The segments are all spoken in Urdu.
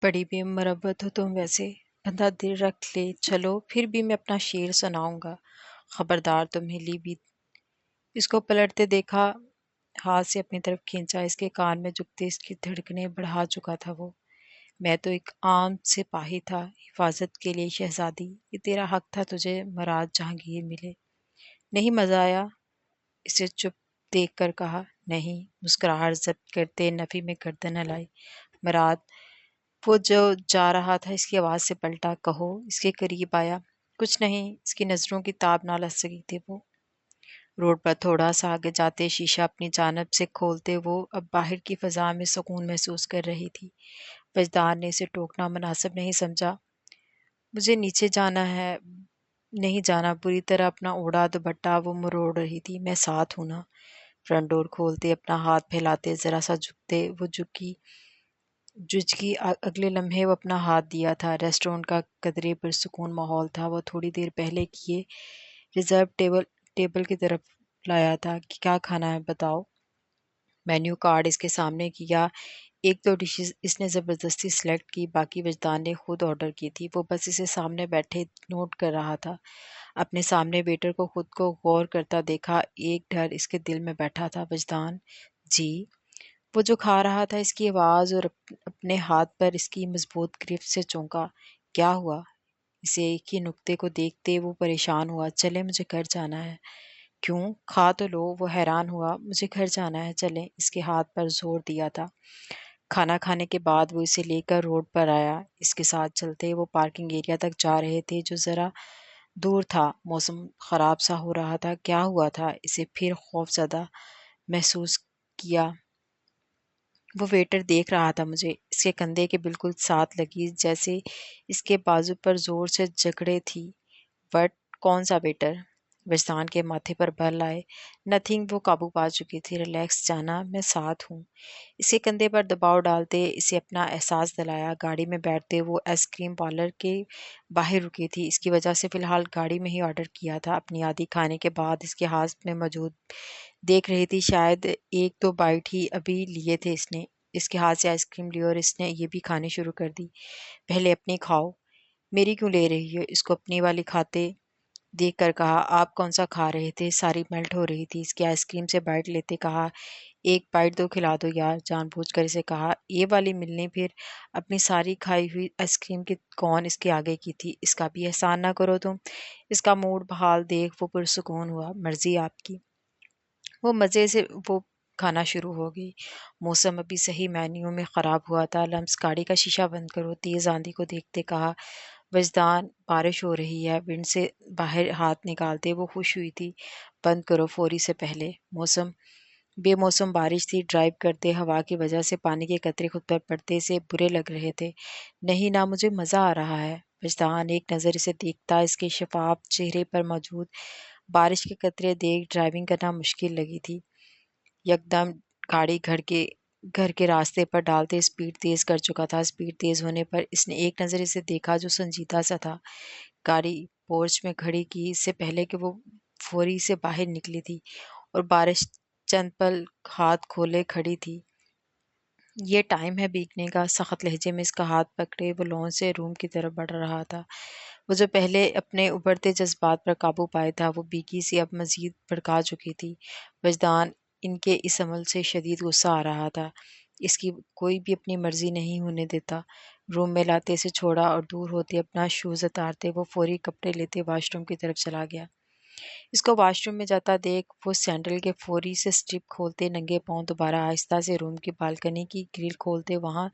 بڑی بے مربت ہو تم ویسے، بندہ دل رکھ لے چلو پھر بھی میں اپنا شعر سناؤں گا، خبردار تمہیں لی بھی۔ اس کو پلٹتے دیکھا، ہاتھ سے اپنی طرف کھینچا، اس کے کان میں جھکتے اس کی دھڑکنیں بڑھا چکا تھا وہ۔ میں تو ایک عام سپاہی تھا، حفاظت کے لیے شہزادی، یہ تیرا حق تھا تجھے مراد جہانگیر ملے۔ نہیں مزہ آیا؟ اسے چپ دیکھ کر کہا۔ نہیں، مسکراہٹ ضبط کرتے نفی میں گردن ہلائی۔ مراد وہ جو جا رہا تھا اس کی آواز سے پلٹا۔ کہو۔ اس کے قریب آیا۔ کچھ نہیں، اس کی نظروں کی تاب نہ لگ سکی تھی وہ۔ روڈ پر تھوڑا سا آگے جاتے شیشہ اپنی جانب سے کھولتے وہ اب باہر کی فضا میں سکون محسوس کر رہی تھی۔ وجدان نے اسے ٹوکنا مناسب نہیں سمجھا۔ مجھے نیچے جانا ہے۔ نہیں جانا، بری طرح اپنا اوڑھا دوپٹہ وہ مروڑ رہی تھی۔ میں ساتھ ہوں نا۔ فرنٹ ڈور کھولتے اپنا ہاتھ پھیلاتے ذرا سا جھکتے وہ جھجکی۔ اگلے لمحے وہ اپنا ہاتھ دیا تھا۔ ریسٹورینٹ کا قدرے پرسکون ماحول تھا۔ وہ تھوڑی دیر پہلے کیے ریزرو ٹیبل کی طرف لایا تھا کہ کیا کھانا ہے بتاؤ۔ مینیو کارڈ اس کے سامنے کیا۔ ایک دو ڈشز اس نے زبردستی سلیکٹ کی، باقی وجدان نے خود آرڈر کی تھی۔ وہ بس اسے سامنے بیٹھے نوٹ کر رہا تھا۔ اپنے سامنے ویٹر کو خود کو غور کرتا دیکھا۔ ایک ڈر اس کے دل میں بیٹھا تھا۔ وجدان جی؟ وہ جو کھا رہا تھا اس کی آواز اور اپنے ہاتھ پر اس کی مضبوط گرفت سے چونکا۔ کیا ہوا؟ اسے ایک ہی نقطے کو دیکھتے وہ پریشان ہوا۔ چلیں مجھے گھر جانا ہے۔ کیوں؟ کھا تو لو۔ وہ حیران ہوا۔ مجھے گھر جانا ہے، چلیں۔ اس کے ہاتھ پر زور دیا تھا۔ کھانا کھانے کے بعد وہ اسے لے کر روڈ پر آیا۔ اس کے ساتھ چلتے وہ پارکنگ ایریا تک جا رہے تھے جو ذرا دور تھا۔ موسم خراب سا ہو رہا تھا۔ کیا ہوا تھا؟ اسے پھر خوف زدہ محسوس کیا۔ وہ ویٹر دیکھ رہا تھا مجھے، اس کے کندھے کے بالکل ساتھ لگی جیسے اس کے بازو پر زور سے جکڑے تھی۔ وٹ؟ کون سا ویٹر؟ وجدان کے ماتھے پر بل آئے۔ نتھنگ، وہ قابو پا چکی تھی۔ ریلیکس جانا، میں ساتھ ہوں۔ اس کے کندھے پر دباؤ ڈالتے اسے اپنا احساس دلایا۔ گاڑی میں بیٹھتے وہ آئس کریم پارلر کے باہر رکی تھی۔ اس کی وجہ سے فی الحال گاڑی میں ہی آرڈر کیا تھا۔ اپنی آدھی کھانے کے بعد اس کے ہاتھ میں موجود دیکھ رہی تھی، شاید ایک دو بائٹ ہی ابھی لیے تھے اس نے۔ اس کے ہاتھ سے آئس کریم لی اور اس نے یہ بھی کھانی شروع کر دی۔ پہلے اپنی کھاؤ۔ میری کیوں لے رہی ہو؟ اس کو اپنی والی کھاتے دیکھ کر کہا۔ آپ کون سا کھا رہے تھے؟ ساری میلٹ ہو رہی تھی۔ اس کی آئس کریم سے بائٹ لیتے کہا۔ ایک بائٹ تو کھلا دو یار، جان بوجھ کر اسے کہا۔ یہ والی ملنے پھر اپنی ساری کھائی ہوئی آئس کریم کی کون اس کے آگے کی تھی؟ اس کا بھی احسان نہ کرو تم۔ اس کا موڈ بحال دیکھ وہ پرسکون ہوا۔ مرضی آپ کی۔ وہ مزے سے وہ کھانا شروع ہو گئی۔ موسم ابھی صحیح معنیوں میں خراب ہوا تھا۔ لمس گاڑی کا شیشہ بند کرو، تیز آندھی کو دیکھتے کہا۔ وجدان بارش ہو رہی ہے۔ ونڈ سے باہر ہاتھ نکالتے وہ خوش ہوئی تھی۔ بند کرو فوری سے پہلے۔ بے موسم بارش تھی۔ ڈرائیو کرتے ہوا کی وجہ سے پانی کے قطرے خود پر پڑتے سے برے لگ رہے تھے۔ نہیں نا، مجھے مزہ آ رہا ہے۔ وجدان ایک نظر اسے دیکھتا، اس کے شفاف چہرے پر موجود بارش کے قطرے دیکھ ڈرائیونگ کرنا مشکل لگی تھی۔ یکدم گاڑی گھر کے راستے پر ڈالتے اسپیڈ تیز کر چکا تھا۔ اسپیڈ تیز ہونے پر اس نے ایک نظر اسے دیکھا جو سنجیدہ سا تھا۔ گاڑی پورچ میں کھڑی کی اس سے پہلے کہ وہ فوری سے باہر نکلی تھی اور بارش چند پل ہاتھ کھولے کھڑی تھی۔ یہ ٹائم ہے بھیگنے کا۔ سخت لہجے میں اس کا ہاتھ پکڑے وہ لان سے روم کی طرف بڑھ رہا تھا۔ وہ جو پہلے اپنے ابھرتے جذبات پر قابو پائے تھا وہ بھیگی سی اب مزید بھڑکا چکی تھی۔ وجدان ان کے اس عمل سے شدید غصہ آ رہا تھا۔ اس کی کوئی بھی اپنی مرضی نہیں ہونے دیتا۔ روم میں لاتے سے چھوڑا اور دور ہوتے اپنا شوز اتارتے وہ فوری کپڑے لیتے واش روم کی طرف چلا گیا۔ اس کو واش روم میں جاتا دیکھ وہ سینڈل کے فوری سے اسٹرپ کھولتے ننگے پاؤں دوبارہ آہستہ سے روم کی بالکنی کی گرل کھولتے وہاں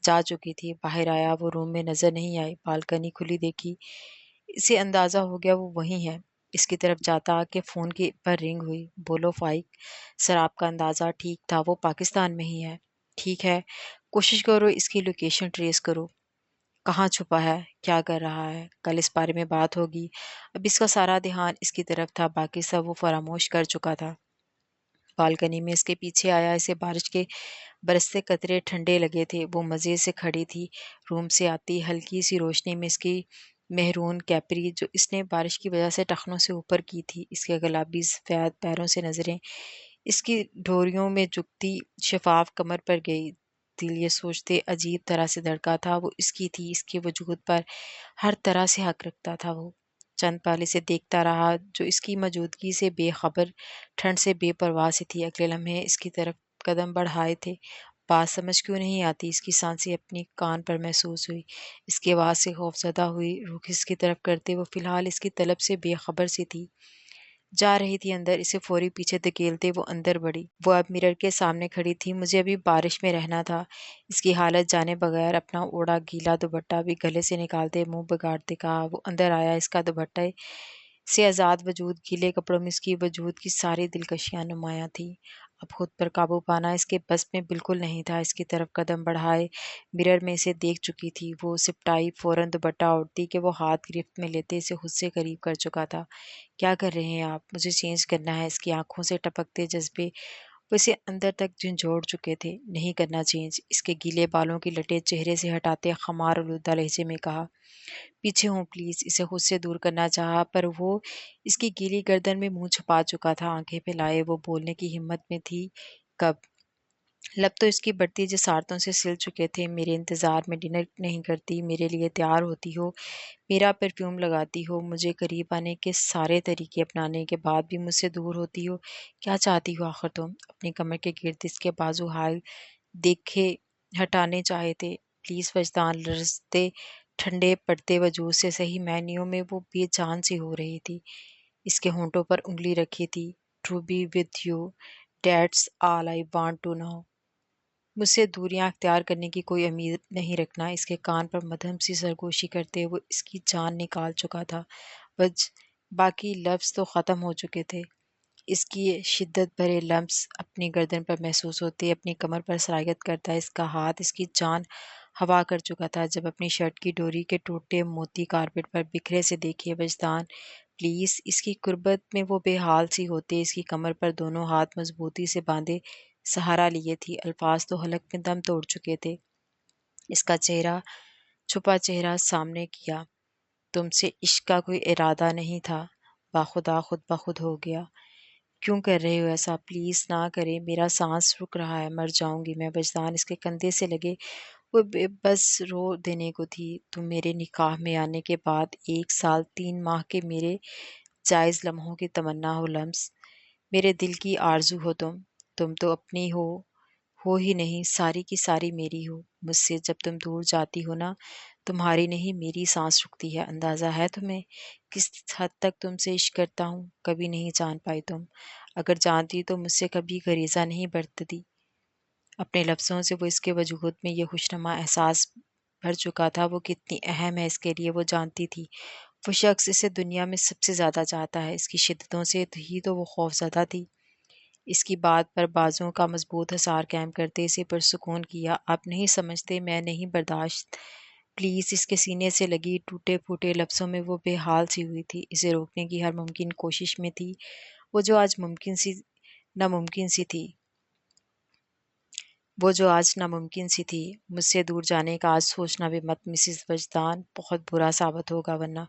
جا چکی تھی۔ باہر آیا وہ روم میں نظر نہیں آئی۔ بالکنی کھلی دیکھی، اسے اندازہ ہو گیا وہ وہیں ہے۔ اس کی طرف جاتا کہ فون کی پر رنگ ہوئی۔ بولو فائق۔ سر آپ کا اندازہ ٹھیک تھا، وہ پاکستان میں ہی ہے۔ ٹھیک ہے، کوشش کرو اس کی لوکیشن ٹریس کرو۔ کہاں چھپا ہے؟ کیا کر رہا ہے؟ کل اس بارے میں بات ہوگی۔ اب اس کا سارا دھیان اس کی طرف تھا، باقی سب وہ فراموش کر چکا تھا۔ بالکنی میں اس کے پیچھے آیا۔ اسے بارش کے برستے قطرے ٹھنڈے لگے تھے۔ وہ مزے سے کھڑی تھی۔ روم سے آتی ہلکی سی روشنی میں اس کی مہرون کیپری جو اس نے بارش کی وجہ سے ٹخنوں سے اوپر کی تھی، اس کے گلابی سفید پیروں سے نظریں اس کی ڈھوریوں میں جھکتی شفاف کمر پر گئی۔ دل یہ سوچتے عجیب طرح سے دھڑکا تھا، وہ اس کی تھی، اس کے وجود پر ہر طرح سے حق رکھتا تھا۔ وہ چند پل اسے دیکھتا رہا، جو اس کی موجودگی سے بے خبر، ٹھنڈ سے بے پرواہ سی تھی۔ اگلے لمحے اس کی طرف قدم بڑھائے تھے، بات سمجھ کیوں نہیں آتی، اس کی سانسیں اپنی کان پر محسوس ہوئی، اس کی آواز سے خوف زدہ ہوئی، رخ اس کی طرف کرتے وہ فی الحال اس کی طلب سے بے خبر سی تھی، جا رہی تھی اندر۔ اسے فوری پیچھے دھکیلتے وہ اندر بڑھی۔ وہ اب مرر کے سامنے کھڑی تھی۔ مجھے ابھی بارش میں رہنا تھا۔ اس کی حالت جانے بغیر اپنا اوڑھا گیلا دوپٹہ بھی گلے سے نکالتے منہ بگاڑتے کہا۔ وہ اندر آیا۔ اس کا دوپٹے سے آزاد وجود، گیلے کپڑوں میں اس کی وجود کی ساری دلکشیاں نمایاں تھیں۔ اب خود پر قابو پانا اس کے بس میں بالکل نہیں تھا۔ اس کی طرف قدم بڑھائے، مرر میں اسے دیکھ چکی تھی۔ وہ سپٹائی، فوراً دوپٹہ اوڑھتی کہ وہ ہاتھ گرفت میں لیتے اسے خود سے قریب کر چکا تھا۔ کیا کر رہے ہیں آپ؟ مجھے چینج کرنا ہے۔ اس کی آنکھوں سے ٹپکتے جذبے وہ اسے اندر تک جھنجھوڑ چکے تھے۔ نہیں کرنا چینج۔ اس کے گیلے بالوں کی لٹیں چہرے سے ہٹاتے خمار آلودہ لہجے میں کہا۔ پیچھے ہوں پلیز۔ اسے خود سے دور کرنا چاہا، پر وہ اس کی گیلی گردن میں منہ چھپا چکا تھا۔ آنکھیں پھیلائے وہ بولنے کی ہمت میں تھی کب؟ لب تو اس کی بڑھتی جسارتوں سے سل چکے تھے۔ میرے انتظار میں ڈنر نہیں کرتی، میرے لیے تیار ہوتی ہو، میرا پرفیوم لگاتی ہو، مجھے قریب آنے کے سارے طریقے اپنانے کے بعد بھی مجھ سے دور ہوتی ہو۔ کیا چاہتی ہو آخر تم؟ اپنی کمر کے گرد اس کے بازو حائل دیکھے ہٹانے چاہے تھے۔ پلیز وجدان لرزتے ٹھنڈے پڑتے وجود سے صحیح معنیوں میں وہ بے جان سی ہو رہی تھی۔ اس کے ہونٹوں پر انگلی رکھی تھی۔ To be with you, that's all I want to know۔ مجھ سے دوریاں اختیار کرنے کی کوئی امید نہیں رکھنا۔ اس کے کان پر مدھم سی سرگوشی کرتے وہ اس کی جان نکال چکا تھا۔ باقی لفظ تو ختم ہو چکے تھے۔ اس کی شدت بھرے لمس اپنی گردن پر محسوس ہوتے، اپنی کمر پر سرایت کرتا اس کا ہاتھ اس کی جان ہوا کر چکا تھا۔ جب اپنی شرٹ کی ڈوری کے ٹوٹے موتی کارپیٹ پر بکھرے سے دیکھے وجدان پلیز۔ اس کی قربت میں وہ بے حال سی ہوتے اس کی کمر پر دونوں ہاتھ مضبوطی سے باندھے سہارا لیے تھی۔ الفاظ تو حلق میں دم توڑ چکے تھے۔ اس کا چہرہ، چھپا چہرہ سامنے کیا۔ تم سے عشق کا کوئی ارادہ نہیں تھا، باخدا خود بخود ہو گیا۔ کیوں کر رہے ہو ایسا؟ پلیز نہ کریں، میرا سانس رک رہا ہے، مر جاؤں گی میں۔ وجدان اس کے کندھے سے لگے وہ بس رو دینے کو تھی۔ تم میرے نکاح میں آنے کے بعد 1 سال 3 ماہ کے میرے جائز لمحوں کی تمنا ہو لمس، میرے دل کی آرزو ہو تم تو اپنی ہو ہی نہیں، ساری کی ساری میری ہو۔ مجھ سے جب تم دور جاتی ہو نا، تمہاری نہیں میری سانس رکتی ہے۔ اندازہ ہے تمہیں کس حد تک تم سے عشق کرتا ہوں؟ کبھی نہیں جان پائی تم، اگر جانتی تو مجھ سے کبھی غریزہ نہیں برتتی۔ اپنے لفظوں سے وہ اس کے وجود میں یہ خوشنما احساس بھر چکا تھا، وہ کتنی اہم ہے اس کے لیے وہ جانتی تھی۔ وہ شخص اسے دنیا میں سب سے زیادہ چاہتا ہے۔ اس کی شدتوں سے ہی تو وہ خوف زدہ تھی۔ اس کی بات پر بازوں کا مضبوط حصار قائم کرتے اسے پرسکون کیا۔ آپ نہیں سمجھتے، میں نہیں برداشت پلیز۔ اس کے سینے سے لگی ٹوٹے پھوٹے لفظوں میں وہ بے حال سی ہوئی تھی، اسے روکنے کی ہر ممکن کوشش میں تھی، وہ جو آج ناممکن سی تھی۔ مجھ سے دور جانے کا آج سوچنا بھی مت مسز وجدان، بہت برا ثابت ہوگا ورنہ۔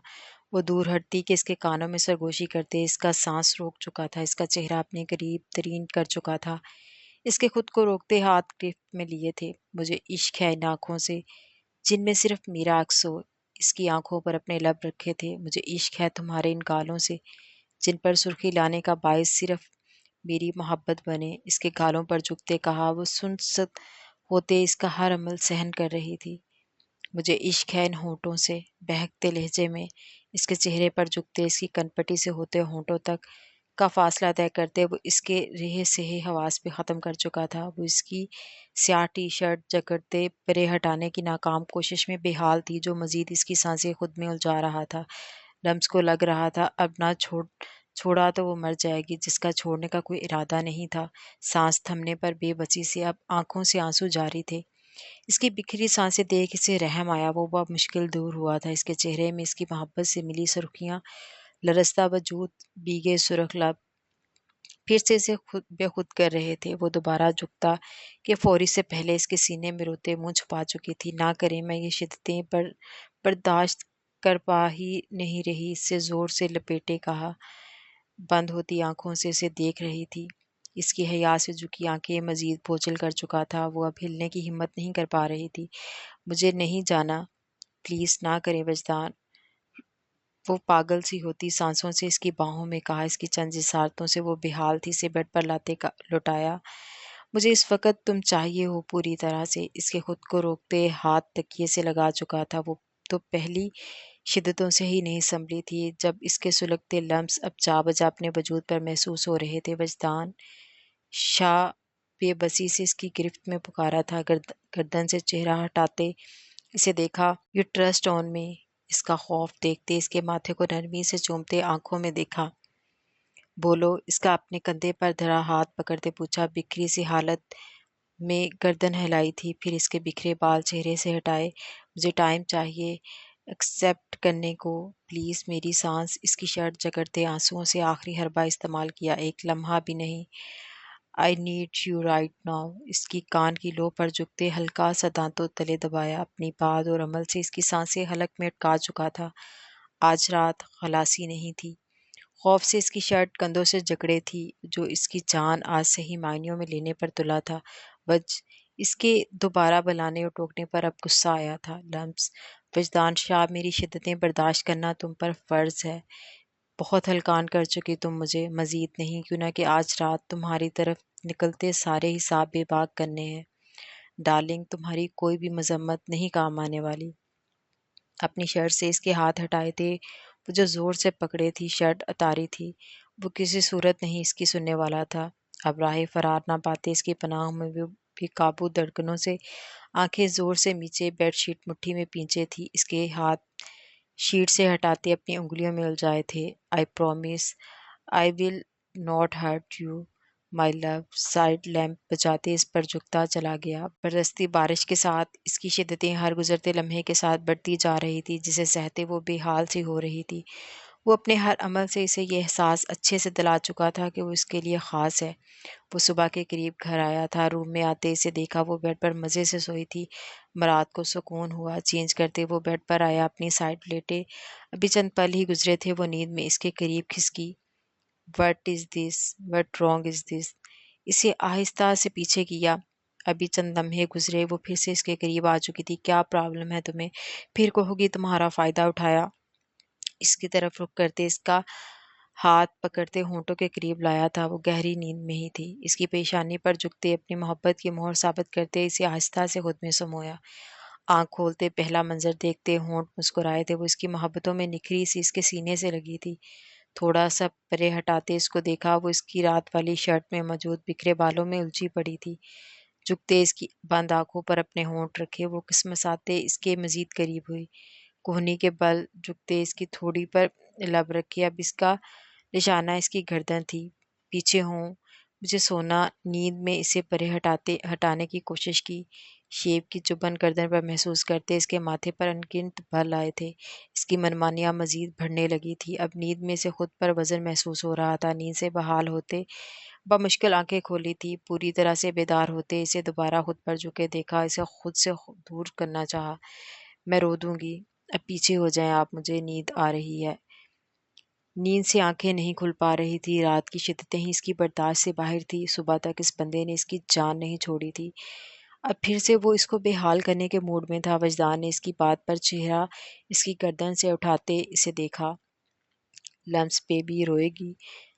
وہ دور ہٹتی کہ اس کے کانوں میں سرگوشی کرتے اس کا سانس روک چکا تھا، اس کا چہرہ اپنے قریب ترین کر چکا تھا، اس کے خود کو روکتے ہاتھ گرفت میں لیے تھے۔ مجھے عشق ہے ان آنکھوں سے جن میں صرف میرا عکس ہو۔ اس کی آنکھوں پر اپنے لب رکھے تھے۔ مجھے عشق ہے تمہارے ان گالوں سے جن پر سرخی لانے کا باعث صرف میری محبت بنے۔ اس کے گالوں پر جھکتے کہا۔ وہ سنست ہوتے اس کا ہر عمل سہن کر رہی تھی۔ مجھے عشق ہے ان ہونٹوں سے، بہکتے لہجے میں اس کے چہرے پر جھکتے اس کی کنپٹی سے ہوتے ہونٹوں تک کا فاصلہ طے کرتے وہ اس کے رہے سہے حواس پہ ختم کر چکا تھا۔ وہ اس کی سیاہ ٹی شرٹ جکڑتے پرے ہٹانے کی ناکام کوشش میں بے حال تھی، جو مزید اس کی سانسیں خود میں الجھا رہا تھا۔ لمس کو لگ رہا تھا اب نہ چھوڑا تو وہ مر جائے گی، جس کا چھوڑنے کا کوئی ارادہ نہیں تھا۔ سانس تھمنے پر بے بسی سے اب آنکھوں سے آنسو جاری تھے۔ اس کی بکھری سانسیں دیکھ اسے رحم آیا، وہ بہت مشکل دور ہوا تھا۔ اس کے چہرے میں اس کی محبت سے ملی سرخیاں، لرزتا وجود، بھیگے سرخ لب پھر سے اسے بے خود کر رہے تھے۔ وہ دوبارہ جھکتا کہ فوری سے پہلے اس کے سینے میں روتے منہ چھپا چکی تھی۔ نہ کریں، میں یہ شدتیں برداشت کر پا ہی نہیں رہی، اس سے زور سے لپیٹے کہا۔ بند ہوتی آنکھوں سے اسے دیکھ رہی تھی۔ اس کی حیا سے جھکی آنکھیں مزید بوجھل کر چکا تھا، وہ اب ہلنے کی ہمت نہیں کر پا رہی تھی۔ مجھے نہیں جانا، پلیز نہ کریں وجدان، وہ پاگل سی ہوتی سانسوں سے اس کی باہوں میں کہا۔ اس کی چند جسارتوں سے وہ بے حال تھی، اسے بیڈ پر لاتے لٹایا۔ مجھے اس وقت تم چاہیے ہو پوری طرح سے۔ اس کے خود کو روکتے ہاتھ تکیے سے لگا چکا تھا، وہ تو پہلی شدتوں سے ہی نہیں سنبھلی تھی جب اس کے سلگتے لمس اب جا بجا اپنے وجود پر محسوس ہو رہے تھے۔ وجدان شاہ بے بسی سے اس کی گرفت میں پکارا تھا۔ گردن سے چہرہ ہٹاتے اسے دیکھا۔ یو ٹرسٹ آن می، اس کا خوف دیکھتے اس کے ماتھے کو نرمی سے چومتے آنکھوں میں دیکھا۔ بولو، اس کا اپنے کندھے پر دھرا ہاتھ پکڑتے پوچھا۔ بکھری سی حالت میں گردن ہلائی تھی، پھر اس کے بکھرے بال چہرے سے ہٹائے۔ مجھے ٹائم چاہیے ایکسیپٹ کرنے کو، پلیز میری سانس۔ اس کی شرٹ جگڑتے آنسوؤں سے آخری حربہ استعمال کیا۔ ایک لمحہ بھی نہیں۔ I need you right now, اس کی کان کی لو پر جھکتے ہلکا سا دانتوں تلے دبایا۔ اپنی بات اور عمل سے اس کی سانسیں حلق میں اٹکا چکا تھا۔ آج رات خلاصی نہیں تھی۔ خوف سے اس کی شرٹ کندھوں سے جکڑے تھی، جو اس کی جان آج صحیح معنیوں میں لینے پر تلا تھا۔ اس کے دوبارہ بلانے اور ٹوکنے پر اب غصہ آیا تھا۔ لمس، وجدان شاہ، میری شدتیں برداشت کرنا تم پر فرض ہے۔ بہت ہلکان کر چکی تم مجھے، مزید نہیں، کیوں نہ کہ آج رات تمہاری طرف نکلتے سارے حساب بے باک کرنے ہیں۔ ڈارلنگ، تمہاری کوئی بھی مذمت نہیں کام آنے والی۔ اپنی شرٹ سے اس کے ہاتھ ہٹائے تھے، وہ جو زور سے پکڑے تھی، شرٹ اتاری تھی۔ وہ کسی صورت نہیں اس کی سننے والا تھا۔ اب راہ فرار نہ پاتے اس کی پناہ میں وہ بے قابو دھڑکنوں سے آنکھیں زور سے میچے بیڈ شیٹ مٹھی میں پینچے تھی۔ اس کے ہاتھ شیٹ سے ہٹاتے اپنی انگلیوں میں الجھائے تھے۔ I promise I will not hurt you my love, side lamp بجاتے اس پر جھکتا چلا گیا۔ برستی بارش کے ساتھ اس کی شدتیں ہر گزرتے لمحے کے ساتھ بڑھتی جا رہی تھی، جسے سہتے وہ بے حال سی ہو رہی تھی۔ وہ اپنے ہر عمل سے اسے یہ احساس اچھے سے دلا چکا تھا کہ وہ اس کے لیے خاص ہے۔ وہ صبح کے قریب گھر آیا تھا۔ روم میں آتے اسے دیکھا وہ بیڈ پر مزے سے سوئی تھی۔ مراد کو سکون ہوا۔ چینج کرتے وہ بیڈ پر آیا، اپنی سائڈ لیٹے۔ ابھی چند پل ہی گزرے تھے، وہ نیند میں اس کے قریب کھسکی۔ What is this, what wrong is this, اسے آہستہ سے پیچھے کیا۔ ابھی چند لمحے گزرے، وہ پھر سے اس کے قریب آ چکی تھی۔ کیا پرابلم ہے تمہیں؟ پھر کہو گی تمہارا فائدہ اٹھایا۔ اس کی طرف رخ کرتے اس کا ہاتھ پکڑتے ہونٹوں کے قریب لایا تھا۔ وہ گہری نیند میں ہی تھی۔ اس کی پیشانی پر جھکتے اپنی محبت کی مہر ثابت کرتے اسے آہستہ سے خود میں سمویا۔ آنکھ کھولتے پہلا منظر دیکھتے ہونٹ مسکرائے تھے۔ وہ اس کی محبتوں میں نکھری سی اس کے سینے سے لگی تھی۔ تھوڑا سا پرے ہٹاتے اس کو دیکھا، وہ اس کی رات والی شرٹ میں موجود بکھرے بالوں میں الجھی پڑی تھی۔ جھکتے اس کی بند آنکھوں پر اپنے ہونٹ رکھے، وہ کسمساتے اس کے مزید قریب ہوئی۔ کوہنی کے بل جھکتے اس کی تھوڑی پر لب رکھے، اب اس کا نشانہ اس کی گردن تھی۔ پیچھے ہوں، مجھے سونا۔ نیند میں اسے پرے ہٹانے کی کوشش کی۔ شیب کی چبھن گردن پر محسوس کرتے اس کے ماتھے پر انگنت بل آئے تھے۔ اس کی منمانیاں مزید بڑھنے لگی تھی۔ اب نیند میں سے خود پر وزن محسوس ہو رہا تھا۔ نیند سے بحال ہوتے بمشکل آنکھیں کھولی تھی۔ پوری طرح سے بیدار ہوتے اسے دوبارہ خود پر جھکے دیکھا، اسے خود سے دور کرنا چاہا۔ میں رو دوں گی، اب پیچھے ہو جائیں آپ، مجھے نیند آ رہی ہے۔ نیند سے آنکھیں نہیں کھل پا رہی تھی۔ رات کی شدتیں ہی اس کی برداشت سے باہر تھی۔ صبح تک اس بندے نے اس کی جان نہیں چھوڑی تھی۔ اب پھر سے وہ اس کو بے حال کرنے کے موڈ میں تھا۔ وجدان نے اس کی بات پر چہرہ اس کی گردن سے اٹھاتے اسے دیکھا۔ لمس بیبی روئے گی،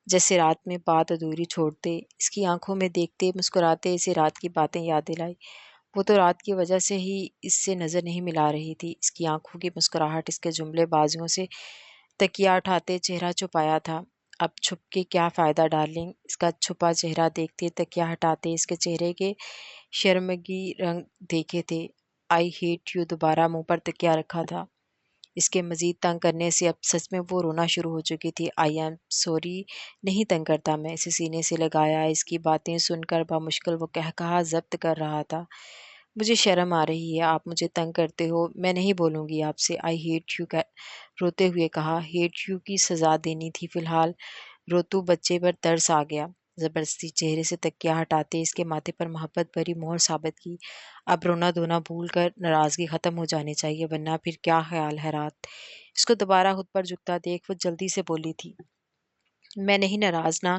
جیسے رات میں بات ادھوری چھوڑتے اس کی آنکھوں میں دیکھتے مسکراتے اسے رات کی باتیں یاد دلائی۔ وہ تو رات کی وجہ سے ہی اس سے نظر نہیں ملا رہی تھی۔ اس کی آنکھوں کی مسکراہٹ اس کے جملے بازیوں سے تکیہ اٹھاتے چہرہ چھپایا تھا۔ اب چھپ کے کیا فائدہ ڈارلنگ، اس کا چھپا چہرہ دیکھتے تکیہ ہٹاتے اس کے چہرے کے شرمگی رنگ دیکھے تھے۔ آئی ہیٹ یو دوبارہ منہ پر تکیہ رکھا تھا۔ اس کے مزید تنگ کرنے سے اب سچ میں وہ رونا شروع ہو چکی تھی۔ آئی ایم سوری، نہیں تنگ کرتا میں، اسے سینے سے لگایا۔ اس کی باتیں سن کر بامشکل وہ قہقہہ ضبط کر رہا تھا۔ مجھے شرم آ رہی ہے، آپ مجھے تنگ کرتے ہو، میں نہیں بولوں گی آپ سے۔ آئی ہیٹ یو روتے ہوئے کہا۔ ہیٹ یو کی سزا دینی تھی فی الحال۔ روتو بچے پر ترس آ گیا۔ زبردستی چہرے سے تکیہ ہٹاتے اس کے ماتھے پر محبت بھری مہر ثابت کی۔ اب رونا دھونا بھول کر ناراضگی ختم ہو جانی چاہیے، ورنہ پھر کیا خیال ہے رات۔ اس کو دوبارہ خود پر جھکتا دیکھ وہ جلدی سے بولی تھی، میں نہیں ناراض نا،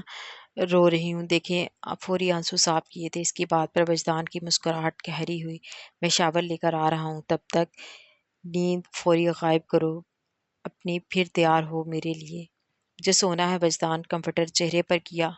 رو رہی ہوں، دیکھیں فوری آنسو صاف کیے تھے۔ اس کی بات پر وجدان کی مسکراہٹ گہری ہوئی۔ میں شاور لے کر آ رہا ہوں، تب تک نیند فوری غائب کرو اپنی، پھر تیار ہو میرے لیے۔ مجھے سونا ہے، وجدان کمفرٹر چہرے پر کیا۔